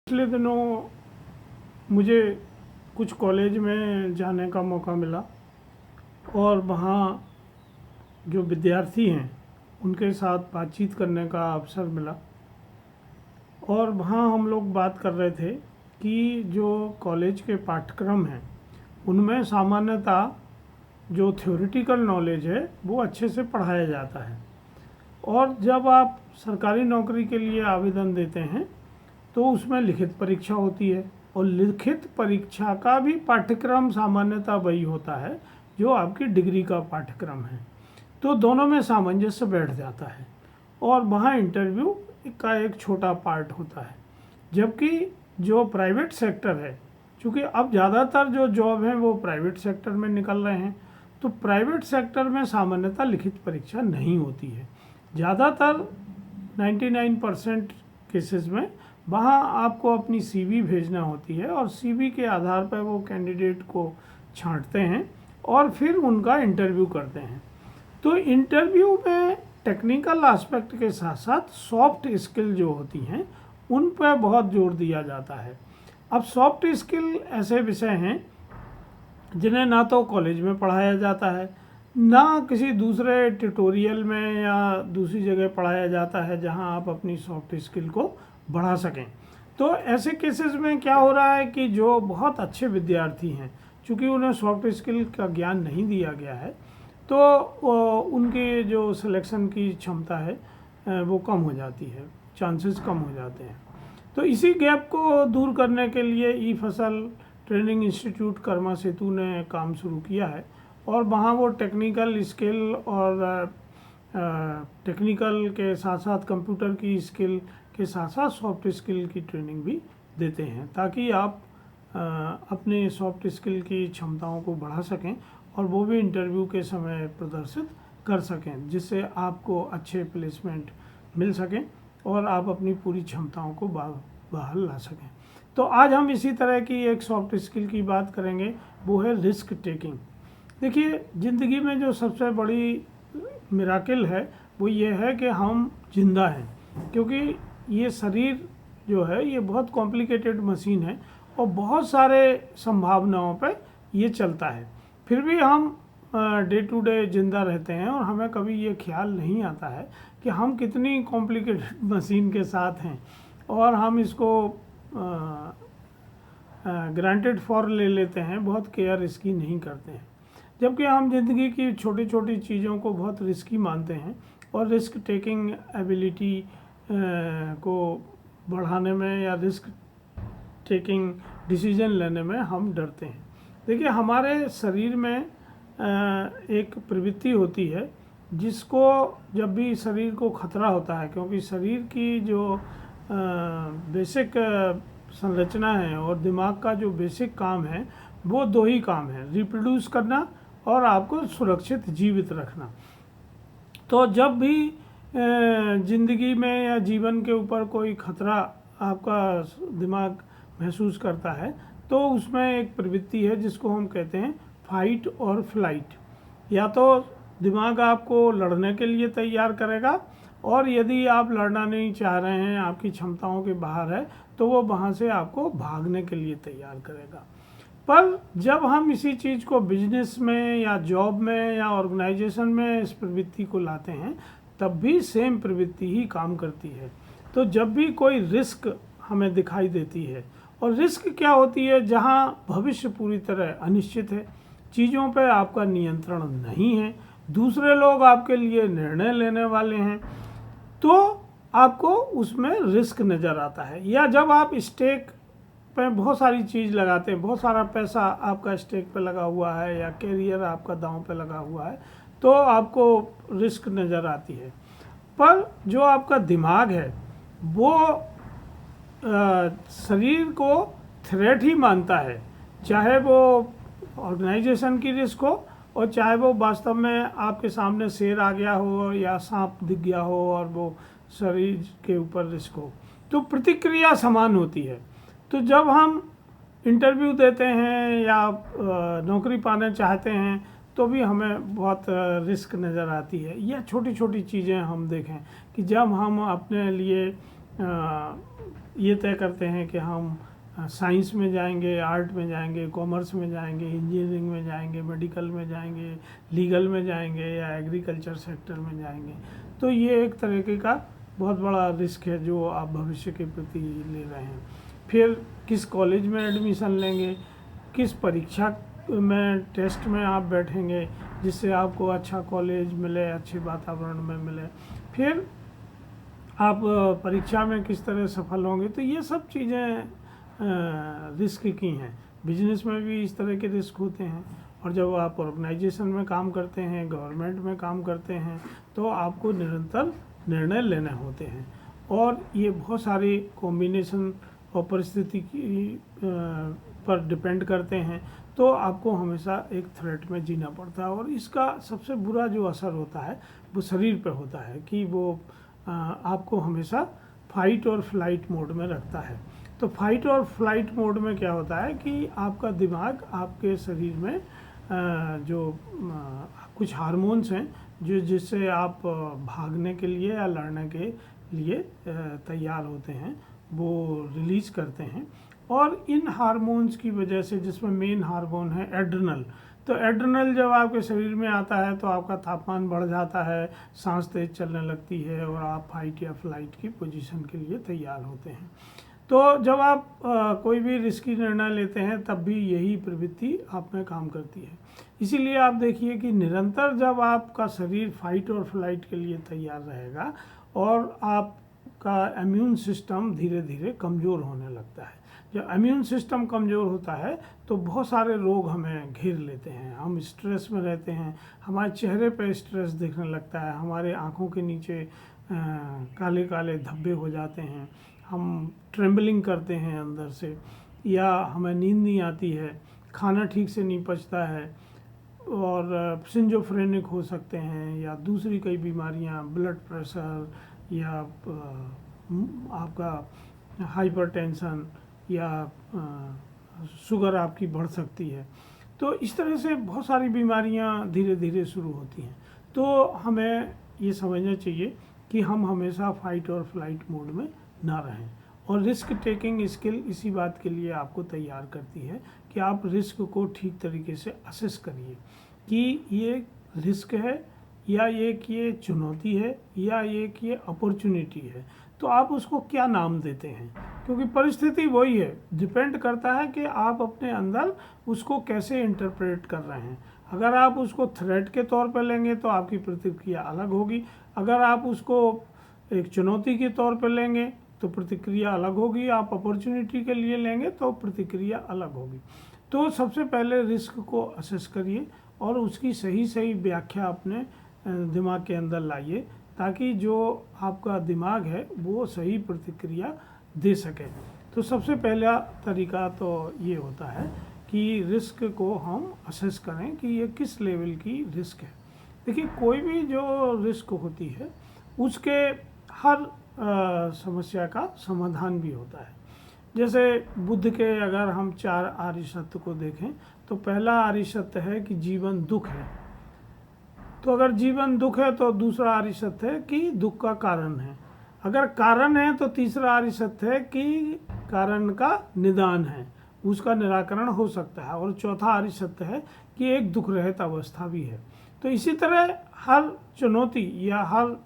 पिछले दिनों मुझे कुछ कॉलेज में जाने का मौका मिला और वहाँ जो विद्यार्थी हैं उनके साथ बातचीत करने का अवसर मिला। और वहाँ हम लोग बात कर रहे थे कि जो कॉलेज के पाठ्यक्रम हैं उनमें सामान्यतः जो थ्योरेटिकल नॉलेज है वो अच्छे से पढ़ाया जाता है, और जब आप सरकारी नौकरी के लिए आवेदन देते हैं तो उसमें लिखित परीक्षा होती है, और लिखित परीक्षा का भी पाठ्यक्रम सामान्यतः वही होता है जो आपकी डिग्री का पाठ्यक्रम है। तो दोनों में सामंजस्य बैठ जाता है, और वहाँ इंटरव्यू का एक छोटा पार्ट होता है। जबकि जो प्राइवेट सेक्टर है, चूँकि अब ज़्यादातर जो जॉब हैं वो प्राइवेट सेक्टर में निकल रहे हैं, तो प्राइवेट सेक्टर में सामान्यतः लिखित परीक्षा नहीं होती है। ज़्यादातर 99% केसेस में वहाँ आपको अपनी सीवी भेजना होती है, और सीवी के आधार पर वो कैंडिडेट को छांटते हैं और फिर उनका इंटरव्यू करते हैं। तो इंटरव्यू में टेक्निकल एस्पेक्ट के साथ साथ सॉफ्ट स्किल जो होती हैं उन पर बहुत जोर दिया जाता है। अब सॉफ्ट स्किल ऐसे विषय हैं जिन्हें ना तो कॉलेज में पढ़ाया जाता है, ना किसी दूसरे ट्यूटोरियल में या दूसरी जगह पढ़ाया जाता है जहां आप अपनी सॉफ्ट स्किल को बढ़ा सकें। तो ऐसे केसेस में क्या हो रहा है कि जो बहुत अच्छे विद्यार्थी हैं, चूँकि उन्हें सॉफ्ट स्किल का ज्ञान नहीं दिया गया है, तो उनके जो सिलेक्शन की क्षमता है वो कम हो जाती है, चांसेस कम हो जाते हैं। तो इसी गैप को दूर करने के लिए ई फसल ट्रेनिंग इंस्टीट्यूट कर्मा सेतु ने काम शुरू किया है, और वहाँ वो टेक्निकल स्किल और टेक्निकल के साथ साथ कंप्यूटर की स्किल के साथ साथ सॉफ्ट स्किल की ट्रेनिंग भी देते हैं, ताकि आप अपने सॉफ्ट स्किल की क्षमताओं को बढ़ा सकें और वो भी इंटरव्यू के समय प्रदर्शित कर सकें, जिससे आपको अच्छे प्लेसमेंट मिल सकें और आप अपनी पूरी क्षमताओं को बाहर ला सकें। तो आज हम इसी तरह की एक सॉफ्ट स्किल की बात करेंगे, वो है रिस्क टेकिंग। देखिए, ज़िंदगी में जो सबसे बड़ी मिराकिल है वो ये है कि हम जिंदा हैं, क्योंकि ये शरीर जो है ये बहुत कॉम्प्लिकेटेड मशीन है और बहुत सारे संभावनाओं पे ये चलता है। फिर भी हम डे टू डे ज़िंदा रहते हैं, और हमें कभी ये ख्याल नहीं आता है कि हम कितनी कॉम्प्लिकेटेड मशीन के साथ हैं, और हम इसको ग्रांटेड फॉर ले लेते हैं, बहुत केयर इसकी नहीं करते हैं। जबकि हम ज़िंदगी की छोटी छोटी चीज़ों को बहुत रिस्की मानते हैं, और रिस्क टेकिंग एबिलिटी को बढ़ाने में या रिस्क टेकिंग डिसीजन लेने में हम डरते हैं। देखिए, हमारे शरीर में एक प्रवृत्ति होती है जिसको जब भी शरीर को खतरा होता है, क्योंकि शरीर की जो बेसिक संरचना है और दिमाग का जो बेसिक काम है वो दो ही काम है, रिप्रोड्यूस करना और आपको सुरक्षित जीवित रखना। तो जब भी ज़िंदगी में या जीवन के ऊपर कोई खतरा आपका दिमाग महसूस करता है, तो उसमें एक प्रवृत्ति है जिसको हम कहते हैं फाइट और फ्लाइट। या तो दिमाग आपको लड़ने के लिए तैयार करेगा, और यदि आप लड़ना नहीं चाह रहे हैं, आपकी क्षमताओं के बाहर है, तो वो वहाँ से आपको भागने के लिए तैयार करेगा। पर जब हम इसी चीज़ को बिजनेस में या जॉब में या ऑर्गेनाइजेशन में इस प्रवृत्ति को लाते हैं, तब भी सेम प्रवृत्ति ही काम करती है। तो जब भी कोई रिस्क हमें दिखाई देती है, और रिस्क क्या होती है, जहाँ भविष्य पूरी तरह अनिश्चित है, चीज़ों पर आपका नियंत्रण नहीं है, दूसरे लोग आपके लिए निर्णय लेने वाले हैं, तो आपको उसमें रिस्क नज़र आता है। या जब आप स्टेक पे बहुत सारी चीज़ लगाते हैं, बहुत सारा पैसा आपका स्टेक पे लगा हुआ है या कैरियर आपका दांव पे लगा हुआ है, तो आपको रिस्क नज़र आती है। पर जो आपका दिमाग है वो शरीर को थ्रेट ही मानता है, चाहे वो ऑर्गेनाइजेशन की रिस्क हो और चाहे वो वास्तव में आपके सामने शेर आ गया हो या सांप दिख गया हो और वो शरीर के ऊपर रिस्क हो, तो प्रतिक्रिया समान होती है। तो जब हम इंटरव्यू देते हैं या नौकरी पाना चाहते हैं, तो भी हमें बहुत रिस्क नज़र आती है। या छोटी छोटी चीज़ें हम देखें कि जब हम अपने लिए ये तय करते हैं कि हम साइंस में जाएंगे, आर्ट में जाएंगे, कॉमर्स में जाएंगे, इंजीनियरिंग में जाएंगे, मेडिकल में जाएंगे, लीगल में जाएंगे या एग्रीकल्चर सेक्टर में जाएंगे। तो ये एक तरीके का बहुत बड़ा रिस्क है जो आप भविष्य के प्रति ले रहे हैं। फिर किस कॉलेज में एडमिशन लेंगे, किस परीक्षा में, टेस्ट में आप बैठेंगे जिससे आपको अच्छा कॉलेज मिले, अच्छे वातावरण में मिले। फिर आप परीक्षा में किस तरह सफल होंगे। तो ये सब चीज़ें रिस्क की हैं। बिजनेस में भी इस तरह के रिस्क होते हैं, और जब आप ऑर्गेनाइजेशन में काम करते हैं, गवर्नमेंट में काम करते हैं, तो आपको निरंतर निर्णय लेने होते हैं, और ये बहुत सारी कॉम्बिनेशन और परिस्थिति की पर डिपेंड करते हैं। तो आपको हमेशा एक थ्रेट में जीना पड़ता है, और इसका सबसे बुरा जो असर होता है वो शरीर पे होता है कि वो आपको हमेशा फाइट और फ्लाइट मोड में रखता है। तो फाइट और फ्लाइट मोड में क्या होता है कि आपका दिमाग आपके शरीर में जो कुछ हार्मोन्स हैं जो जिससे आप भागने के लिए या लड़ने के लिए तैयार होते हैं, वो रिलीज करते हैं। और इन हार्मोन्स की वजह से, जिसमें मेन हार्मोन है एड्रेनल, तो एड्रेनल जब आपके शरीर में आता है तो आपका तापमान बढ़ जाता है, सांस तेज चलने लगती है, और आप फाइट या फ्लाइट की पोजीशन के लिए तैयार होते हैं। तो जब आप कोई भी रिस्की निर्णय लेते हैं तब भी यही प्रवृत्ति आप में काम करती है। इसीलिए आप देखिए कि निरंतर जब आपका शरीर फाइट और फ्लाइट के लिए तैयार रहेगा और आपका इम्यून सिस्टम धीरे धीरे कमज़ोर होने लगता है। जब इम्यून सिस्टम कमज़ोर होता है तो बहुत सारे रोग हमें घेर लेते हैं, हम स्ट्रेस में रहते हैं, हमारे चेहरे पे स्ट्रेस दिखने लगता है, हमारे आँखों के नीचे काले काले धब्बे हो जाते हैं, हम ट्रेम्बलिंग करते हैं अंदर से, या हमें नींद नहीं आती है, खाना ठीक से नहीं पचता है, और सिंजोफ्रेनिक हो सकते हैं, या दूसरी कई बीमारियां, ब्लड प्रेशर, या आपका हाइपरटेंशन, या शुगर आपकी बढ़ सकती है। तो इस तरह से बहुत सारी बीमारियां धीरे धीरे शुरू होती हैं। तो हमें ये समझना चाहिए कि हम हमेशा फाइट और फ्लाइट मोड में ना रहें, और रिस्क टेकिंग स्किल इसी बात के लिए आपको तैयार करती है कि आप रिस्क को ठीक तरीके से असेस करिए कि ये रिस्क है, या ये चुनौती है, या ये अपॉर्चुनिटी है। तो आप उसको क्या नाम देते हैं, क्योंकि परिस्थिति वही है, डिपेंड करता है कि आप अपने अंदर उसको कैसे इंटरप्रेट कर रहे हैं। अगर आप उसको थ्रेट के तौर पर लेंगे तो आपकी प्रतिक्रिया अलग होगी, अगर आप उसको एक चुनौती के तौर पर लेंगे तो प्रतिक्रिया अलग होगी, आप अपॉर्चुनिटी के लिए लेंगे तो प्रतिक्रिया अलग होगी। तो सबसे पहले रिस्क को असेस करिए और उसकी सही सही व्याख्या अपने दिमाग के अंदर लाइए, ताकि जो आपका दिमाग है वो सही प्रतिक्रिया दे सके। तो सबसे पहला तरीका तो ये होता है कि रिस्क को हम असेस करें कि ये किस लेवल की रिस्क है। देखिए, कोई भी जो रिस्क होती है उसके हर समस्या का समाधान भी होता है। जैसे बुद्ध के अगर हम 4 आर्य सत्य को देखें तो पहला आर्य सत्य है कि जीवन दुख है। तो अगर जीवन दुख है तो दूसरा आर्य सत्य है कि दुख का कारण है। अगर कारण है तो तीसरा आर्य सत्य है कि कारण का निदान है, उसका निराकरण हो सकता है। और चौथा आर्य सत्य है कि एक दुख रहित अवस्था भी है। तो इसी तरह हर चुनौती या हर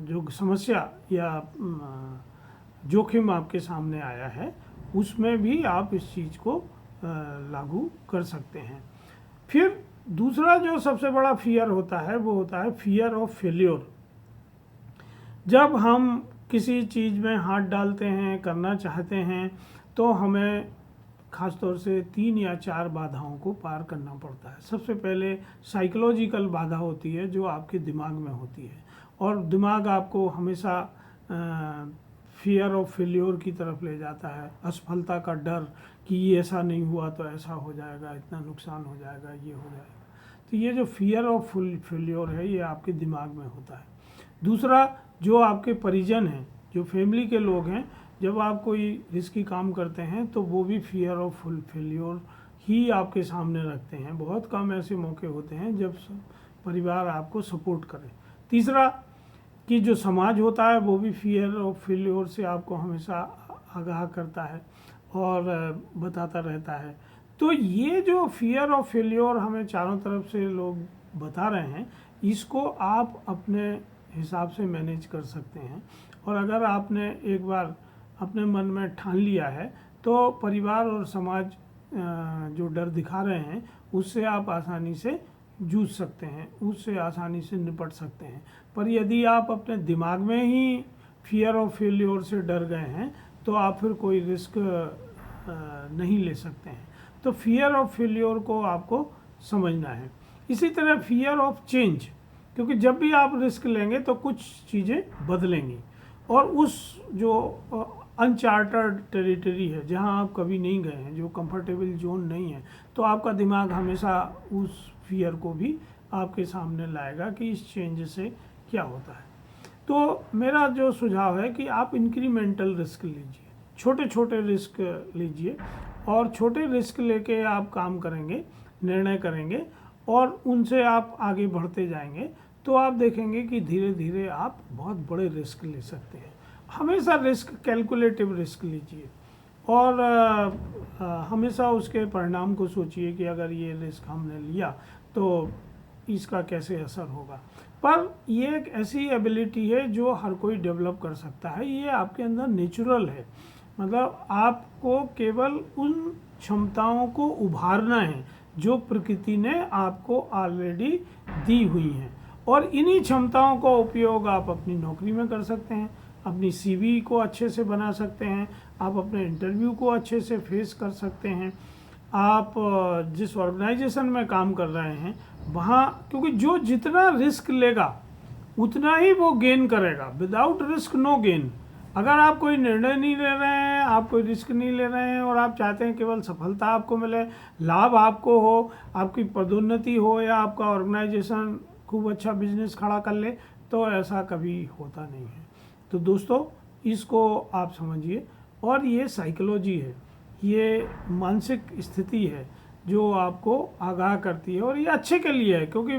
जो समस्या या जोखिम आपके सामने आया है उसमें भी आप इस चीज़ को लागू कर सकते हैं। फिर दूसरा जो सबसे बड़ा फियर होता है वो होता है फियर ऑफ फेल्योर। जब हम किसी चीज़ में हाथ डालते हैं, करना चाहते हैं, तो हमें ख़ास तौर से 3 या 4 बाधाओं को पार करना पड़ता है। सबसे पहले साइकोलॉजिकल बाधा होती है जो आपके दिमाग में होती है, और दिमाग आपको हमेशा फियर ऑफ फेल्योर की तरफ ले जाता है। असफलता का डर कि ये ऐसा नहीं हुआ तो ऐसा हो जाएगा, इतना नुकसान हो जाएगा, ये हो जाएगा। तो ये जो फियर ऑफ फेल्योर है ये आपके दिमाग में होता है। दूसरा, जो आपके परिजन हैं, जो फैमिली के लोग हैं, जब आप कोई रिस्की काम करते हैं तो वो भी फियर ऑफ फेल्योर ही आपके सामने रखते हैं। बहुत कम ऐसे मौके होते हैं जब परिवार आपको सपोर्ट करे। तीसरा कि जो समाज होता है वो भी फियर ऑफ फेल्योर से आपको हमेशा आगाह करता है और बताता रहता है। तो ये जो फियर ऑफ फेल्योर हमें चारों तरफ से लोग बता रहे हैं, इसको आप अपने हिसाब से मैनेज कर सकते हैं। और अगर आपने एक बार अपने मन में ठान लिया है तो परिवार और समाज जो डर दिखा रहे हैं उससे आप आसानी से जूझ सकते हैं, उससे आसानी से निपट सकते हैं। पर यदि आप अपने दिमाग में ही फियर ऑफ फेल्योर से डर गए हैं तो आप फिर कोई रिस्क नहीं ले सकते हैं। तो फियर ऑफ फेल्योर को आपको समझना है। इसी तरह फियर ऑफ चेंज, क्योंकि जब भी आप रिस्क लेंगे तो कुछ चीज़ें बदलेंगी और उस जो अनचार्टर्ड टेरिटरी है जहां आप कभी नहीं गए हैं, जो कंफर्टेबल जोन नहीं है, तो आपका दिमाग हमेशा उस फियर को भी आपके सामने लाएगा कि इस चेंज से क्या होता है। तो मेरा जो सुझाव है कि आप इंक्रीमेंटल रिस्क लीजिए, छोटे छोटे रिस्क लीजिए और छोटे रिस्क लेके आप काम करेंगे, निर्णय करेंगे और उनसे आप आगे बढ़ते जाएंगे तो आप देखेंगे कि धीरे धीरे आप बहुत बड़े रिस्क ले सकते हैं। हमेशा रिस्क कैलकुलेटिव रिस्क लीजिए और हमेशा उसके परिणाम को सोचिए कि अगर ये रिस्क हमने लिया तो इसका कैसे असर होगा। पर ये एक ऐसी एबिलिटी है जो हर कोई डेवलप कर सकता है, ये आपके अंदर नेचुरल है। मतलब आपको केवल उन क्षमताओं को उभारना है जो प्रकृति ने आपको ऑलरेडी दी हुई हैं और इन्हीं क्षमताओं का उपयोग आप अपनी नौकरी में कर सकते हैं, अपनी सीवी को अच्छे से बना सकते हैं, आप अपने इंटरव्यू को अच्छे से फेस कर सकते हैं। आप जिस ऑर्गेनाइजेशन में काम कर रहे हैं वहाँ, क्योंकि जो जितना रिस्क लेगा उतना ही वो गेन करेगा। Without risk no gain. अगर आप कोई निर्णय नहीं ले रहे हैं, आप कोई रिस्क नहीं ले रहे हैं और आप चाहते हैं केवल सफलता आपको मिले, लाभ आपको हो, आपकी पदोन्नति हो या आपका ऑर्गेनाइजेशन खूब अच्छा बिजनेस खड़ा कर ले, तो ऐसा कभी होता नहीं है। तो दोस्तों इसको आप समझिए। और ये साइकोलॉजी है, ये मानसिक स्थिति है जो आपको आगाह करती है और ये अच्छे के लिए है, क्योंकि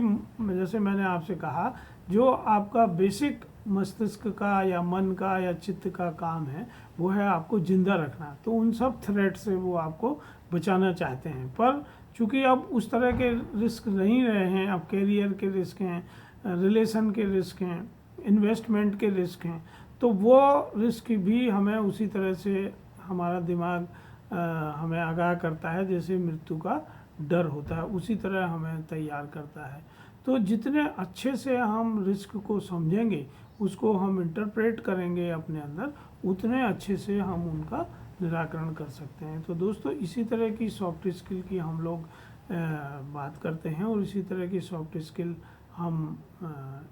जैसे मैंने आपसे कहा जो आपका बेसिक मस्तिष्क का या मन का या चित्त का काम है वो है आपको जिंदा रखना। तो उन सब थ्रेट से वो आपको बचाना चाहते हैं। पर चूंकि अब उस तरह के रिस्क नहीं रहे हैं, अब कैरियर के रिस्क हैं, रिलेशन के रिस्क हैं, इन्वेस्टमेंट के रिस्क हैं, तो वो रिस्क भी हमें उसी तरह से हमारा दिमाग हमें आगाह करता है जैसे मृत्यु का डर होता है, उसी तरह हमें तैयार करता है। तो जितने अच्छे से हम रिस्क को समझेंगे, उसको हम इंटरप्रेट करेंगे अपने अंदर, उतने अच्छे से हम उनका निराकरण कर सकते हैं। तो दोस्तों इसी तरह की सॉफ्ट स्किल की हम लोग बात करते हैं और इसी तरह की सॉफ्ट स्किल हम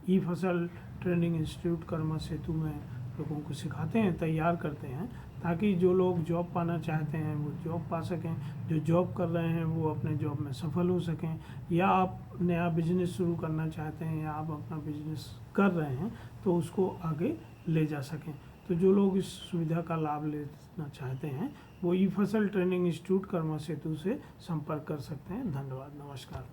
ई फसल ट्रेनिंग इंस्टीट्यूट कर्मा सेतु में लोगों को सिखाते हैं, तैयार करते हैं, ताकि जो लोग जॉब पाना चाहते हैं वो जॉब पा सकें, जो जॉब कर रहे हैं वो अपने जॉब में सफल हो सकें, या आप नया बिजनेस शुरू करना चाहते हैं या आप अपना बिजनेस कर रहे हैं तो उसको आगे ले जा सकें। तो जो लोग इस सुविधा का लाभ लेना चाहते हैं वो ई फसल ट्रेनिंग इंस्टीट्यूट कर्मा सेतु से संपर्क कर सकते हैं। धन्यवाद, नमस्कार।